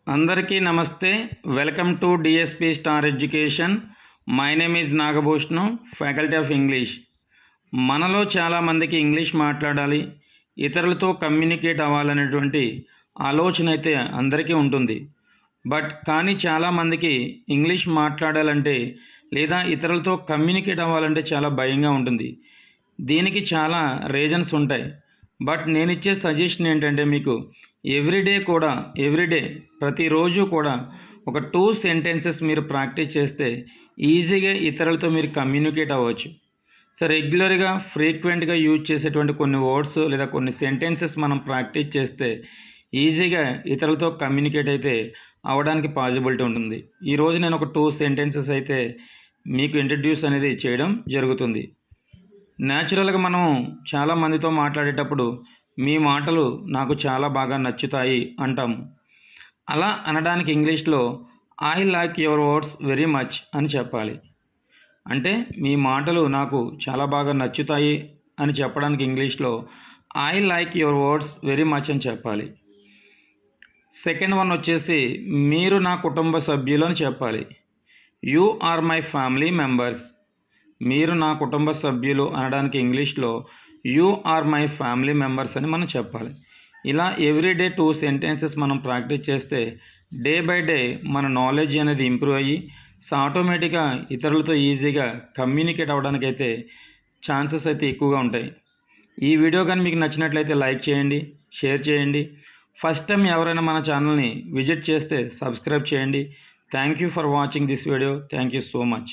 అందరికీ నమస్తే. Welcome to DSP star education. My name is Nagabhushanam, faculty of English. మనలో చాలామందికి ఇంగ్లీష్ మాట్లాడాలి, ఇతరులతో కమ్యూనికేట్ అవ్వాలనేటువంటి ఆలోచన అయితే అందరికీ ఉంటుంది. కానీ చాలామందికి ఇంగ్లీష్ మాట్లాడాలంటే లేదా ఇతరులతో కమ్యూనికేట్ అవ్వాలంటే చాలా భయంగా ఉంటుంది. దీనికి చాలా రీజన్స్ ఉంటాయి. నేనిచ్చే సజెషన్ ఏంటంటే, మీకు ఎవ్రీడే ప్రతిరోజు కూడా ఒక 2 సెంటెన్సెస్ మీరు ప్రాక్టీస్ చేస్తే ఈజీగా ఇతరులతో మీరు కమ్యూనికేట్ అవ్వచ్చు. రెగ్యులర్గా ఫ్రీక్వెంట్గా యూజ్ చేసేటువంటి కొన్ని వర్డ్స్ లేదా కొన్ని సెంటెన్సెస్ మనం ప్రాక్టీస్ చేస్తే ఈజీగా ఇతరులతో కమ్యూనికేట్ అయితే అవ్వడానికి పాసిబిలిటీ ఉంటుంది. ఈరోజు నేను ఒక 2 సెంటెన్సెస్ అయితే మీకు ఇంట్రడ్యూస్ అనేది చేయడం జరుగుతుంది. న్యాచురల్గా మనం చాలామందితో మాట్లాడేటప్పుడు మీ మాటలు నాకు చాలా బాగా నచ్చుతాయి అంటాము. అలా అనడానికి ఇంగ్లీష్లో I like your words very much అని చెప్పాలి. అంటే మీ మాటలు నాకు చాలా బాగా నచ్చుతాయి అని చెప్పడానికి ఇంగ్లీష్లో I like your words very much అని చెప్పాలి. సెకండ్ వన్ వచ్చేసి మీరు నా కుటుంబ సభ్యులు అని చెప్పాలి. You are my family members. మీరు నా కుటుంబ సభ్యులు అనడానికి ఇంగ్లీష్లో you are my family members అని మనం చెప్పాలి. ఇలా ఎవ్రీడే 2 సెంటెన్సెస్ మనం ప్రాక్టీస్ చేస్తే డే బై డే మన నాలెడ్జ్ అనేది ఇంప్రూవ్ అయ్యి ఆటోమేటిక్గా ఇతరులతో ఈజీగా కమ్యూనికేట్ అవ్వడానికి అయితే ఛాన్సెస్ అయితే ఎక్కువగా ఉంటాయి. ఈ వీడియో కానీ మీకు నచ్చినట్లయితే లైక్ చేయండి, షేర్ చేయండి. ఫస్ట్ టైం ఎవరైనా మన ఛానల్ని విజిట్ చేస్తే సబ్స్క్రైబ్ చేయండి. Thank you for watching this video. Thank you so much.